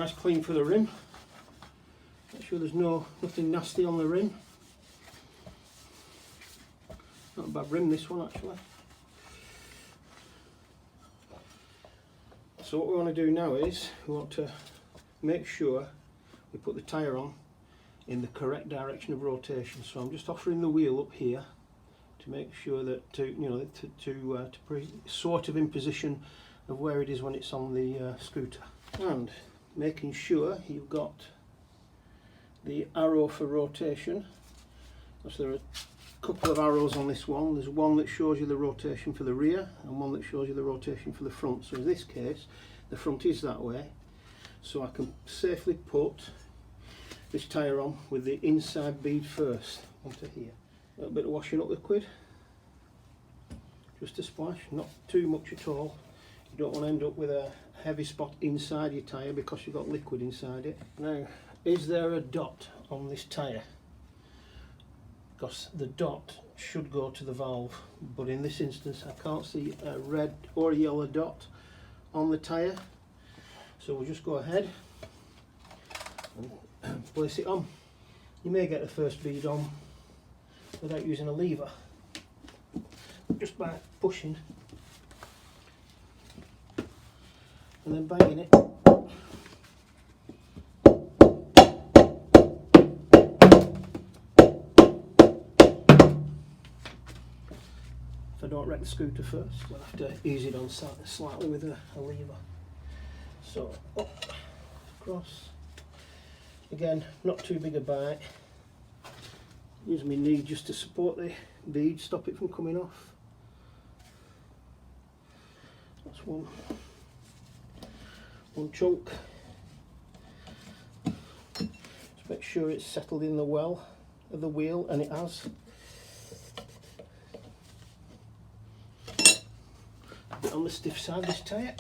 Nice clean for the rim. Make sure there's nothing nasty on the rim. Not a bad rim, this one actually. So what we want to do now is we want to make sure we put the tyre on in the correct direction of rotation. So I'm just offering the wheel up here to make sure that sort of in position of where it is when it's on the scooter, and making sure you've got the arrow for rotation. So there are a couple of arrows on this one. There's one that shows you the rotation for the rear and one that shows you the rotation for the front. So in this case the front is that way, so I can safely put this tyre on with the inside bead first onto here. A little bit of washing up liquid, just a splash, not too much at all. You don't want to end up with a heavy spot inside your tyre because you've got liquid inside it. Now, is there a dot on this tyre? Because the dot should go to the valve, but in this instance I can't see a red or a yellow dot on the tyre, so we'll just go ahead and place it on. You may get the first bead on without using a lever, just by pushing and then banging it. If I don't wreck the scooter first, we'll have to ease it on slightly with a lever. So up, across. Again, not too big a bite. Use my knee just to support the bead, stop it from coming off. That's one chunk. Just make sure it's settled in the well of the wheel, and it has. A bit on the stiff side, this tyre,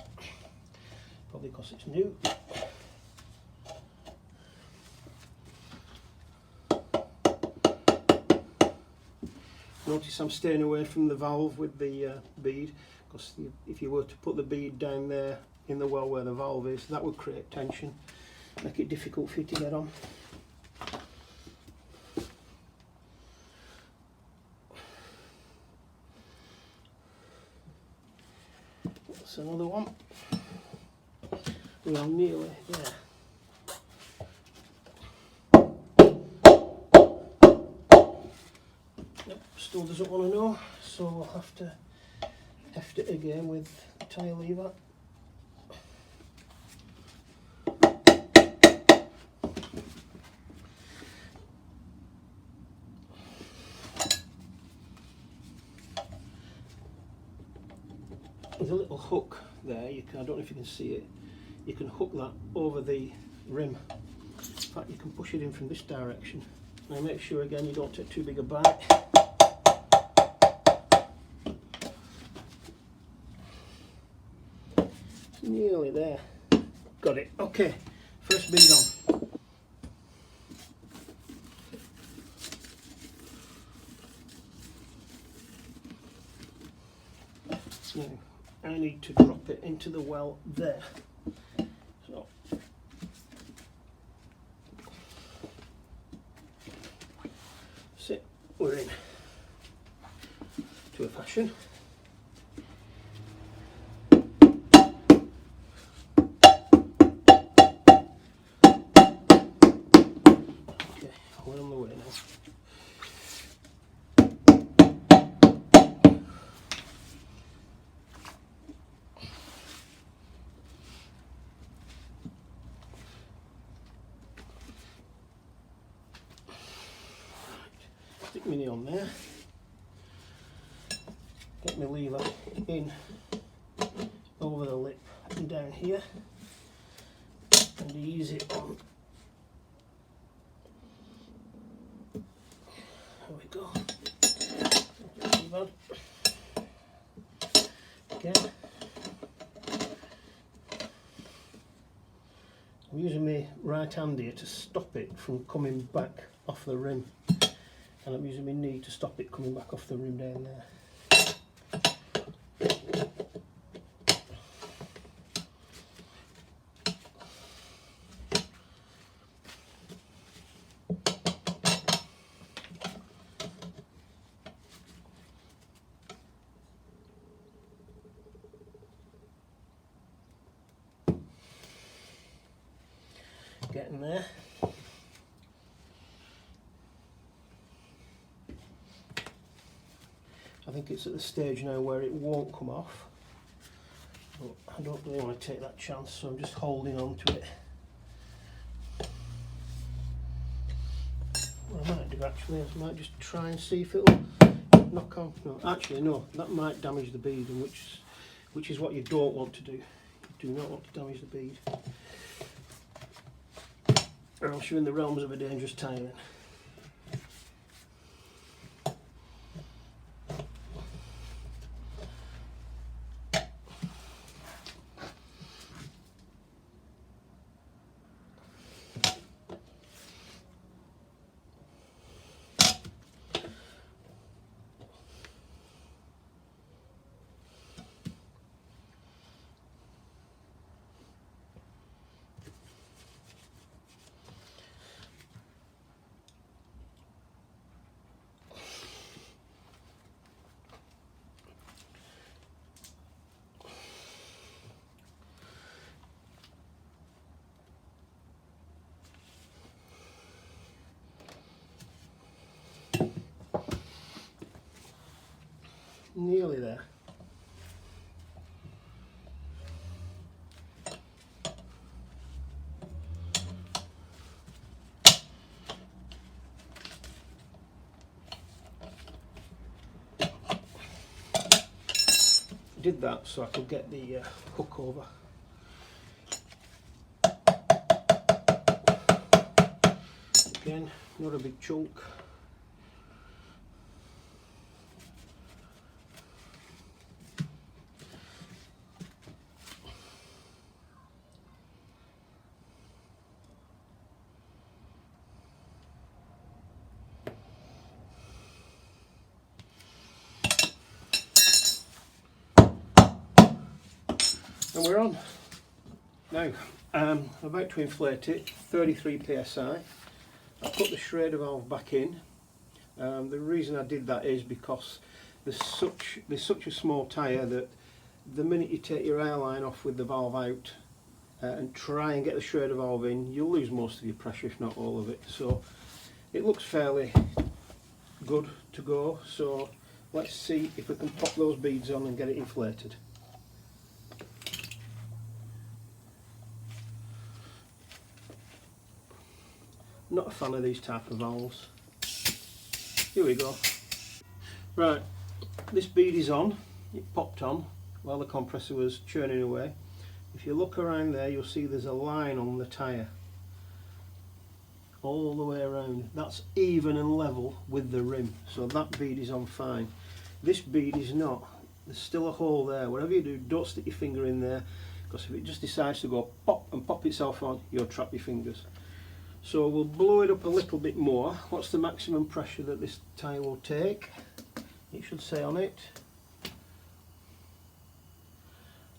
probably because it's new. Notice I'm staying away from the valve with the bead, because if you were to put the bead down there in the well where the valve is, that would create tension, make it difficult for you to get on. That's another one. We are nearly there. Still doesn't want to know, so we'll have to heft it again with the tyre lever. There's a little hook there, I don't know if you can see it, you can hook that over the rim. In fact, you can push it in from this direction. Now make sure again you don't take too big a bite. Nearly there. Got it. Okay, first bead on. Now I need to drop it into the well there. So we're in to a fashion. We're on the way now. Stick my knee on there. Get my lever in over the lip and down here, and ease it on. There we go. Not too bad. Again, I'm using my right hand here to stop it from coming back off the rim, and I'm using my knee to stop it coming back off the rim down there. getting there. I think it's at the stage now where it won't come off, but I don't really want to take that chance, so I'm just holding on to it. What I might do actually is I might just try and see if it'll knock on. No, actually no, that might damage the bead, and which is what you don't want to do. You do not want to damage the bead, or else you're in the realms of a dangerous tyre then. Nearly there. Did that so I could get the hook over. Again, not a big chunk. And we're on. Now, I'm about to inflate it, 33 psi. I put the Schrader valve back in. The reason I did that is because there's such a small tyre that the minute you take your airline off with the valve out and try and get the Schrader valve in, you'll lose most of your pressure, if not all of it. So it looks fairly good to go. So let's see if we can pop those beads on and get it inflated. Not a fan of these type of valves. Here we go. Right, this bead is on. It popped on while the compressor was churning away. If you look around there, you'll see there's a line on the tyre all the way around. That's even and level with the rim, so that bead is on fine. This bead is not. There's still a hole there. Whatever you do, don't stick your finger in there, because if it just decides to go pop and pop itself on, you'll trap your fingers. So we'll blow it up a little bit more. What's the maximum pressure that this tyre will take? It should say on it.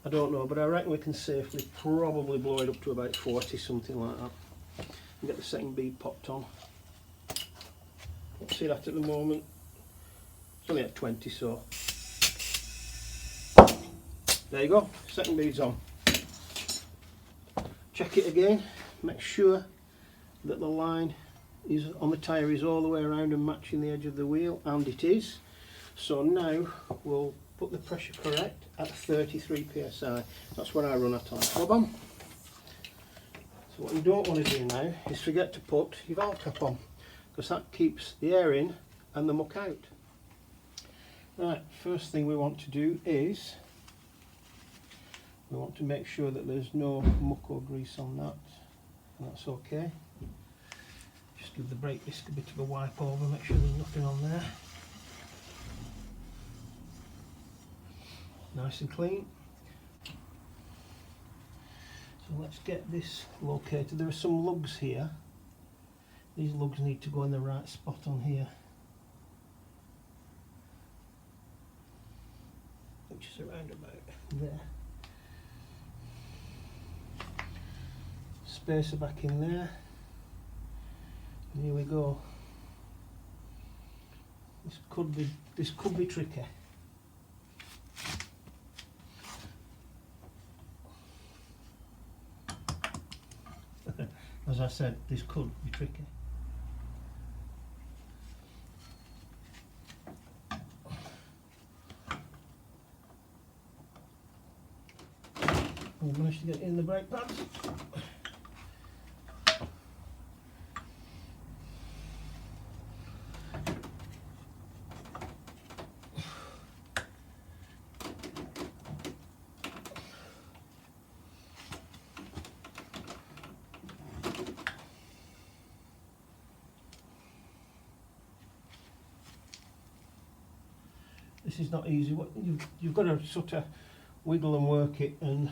I don't know, but I reckon we can safely probably blow it up to about 40, something like that, and get the second bead popped on. Let's see that at the moment. It's only at 20, so there you go, second bead's on. Check it again, make sure that the line is on the tyre is all the way around and matching the edge of the wheel, and it is. So now we'll put the pressure correct at 33 psi. That's what I run at on a on. So what you don't want to do now is forget to put your valve cap on, because that keeps the air in and the muck out. Right, first thing we want to do is we want to make sure that there's no muck or grease on that, and that's okay. Just give the brake disc a bit of a wipe over, make sure there's nothing on there. Nice and clean. So let's get this located. There are some lugs here. These lugs need to go in the right spot on here, which is around about there. Spacer back in there. And here we go. This could be tricky. as I said, this could be tricky. We managed to get in the brake pads. This is not easy. You've got to sort of wiggle and work it, and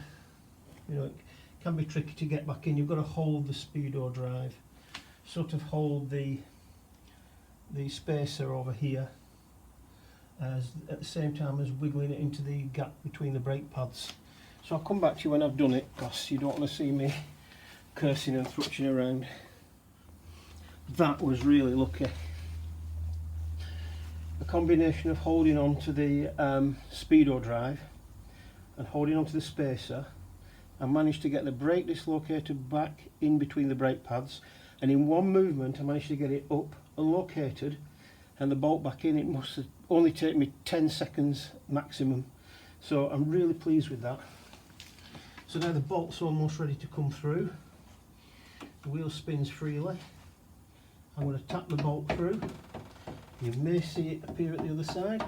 you know it can be tricky to get back in. You've got to hold the Speedo drive, sort of hold the spacer over here, as at the same time as wiggling it into the gap between the brake pads. So I'll come back to you when I've done it, because you don't want to see me cursing and thrutching around. That was really lucky. A combination of holding on to the Speedo drive and holding on to the spacer, I managed to get the brake dislocator back in between the brake pads, and in one movement I managed to get it up and located and the bolt back in. It must have only taken me 10 seconds maximum, so I'm really pleased with that. So now the bolt's almost ready to come through. The wheel spins freely. I'm going to tap the bolt through. You may see it appear at the other side.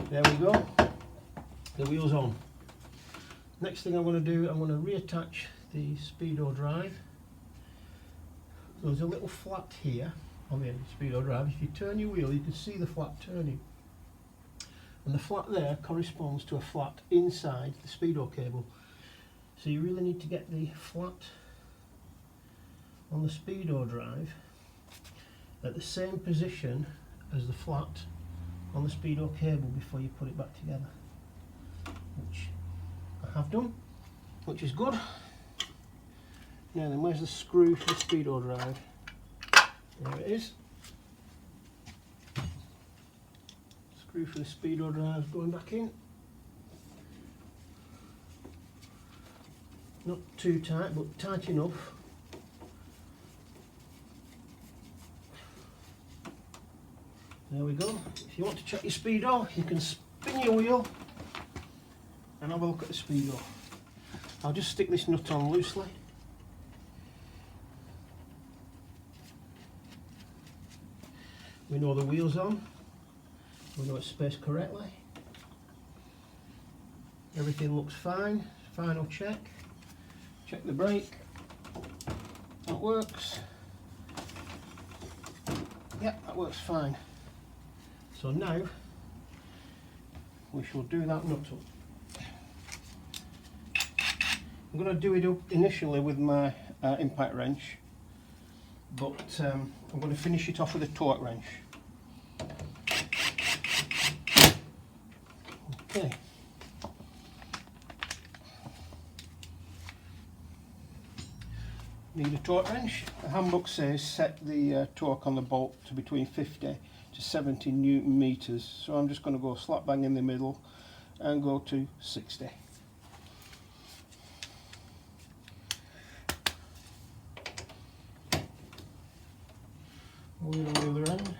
There we go. The wheel's on. Next thing I'm going to do, I'm going to reattach the Speedo drive. So there's a little flat here on the end of the Speedo drive. If you turn your wheel, you can see the flat turning. And the flat there corresponds to a flat inside the Speedo cable. So you really need to get the flat on the Speedo drive at the same position as the flat on the Speedo cable before you put it back together, which I have done, which is good. Now then, where's the screw for the Speedo drive? There it is. Screw for the Speedo drive going back in. Not too tight, but tight enough. There we go. If you want to check your Speedo, you can spin your wheel and have a look at the Speedo. I'll just stick this nut on loosely. We know the wheel's on. We know it's spaced correctly. Everything looks fine. Final check. Check the brake. That works. Yep, that works fine. So now we shall do that nut up. I'm going to do it up initially with my impact wrench, but I'm going to finish it off with a torque wrench. Okay. Need a torque wrench. The handbook says set the torque on the bolt to between 50 to 70 Newton meters, so I'm just going to go slap bang in the middle and go to 60. Wheel on the other end.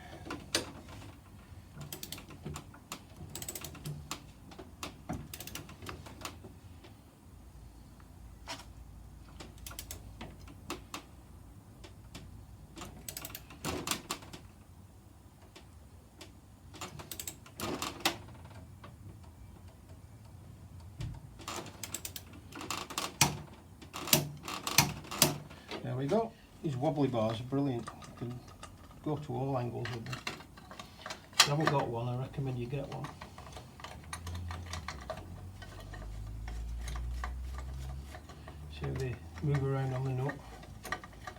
There we go. These wobbly bars are brilliant. You can go to all angles with them. If you haven't got one, I recommend you get one. See how they move around on the nut,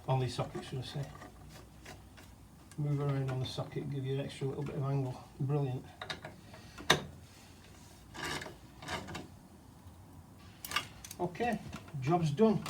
on the socket should I say. Move around on the socket, give you an extra little bit of angle. Brilliant. Okay, job's done.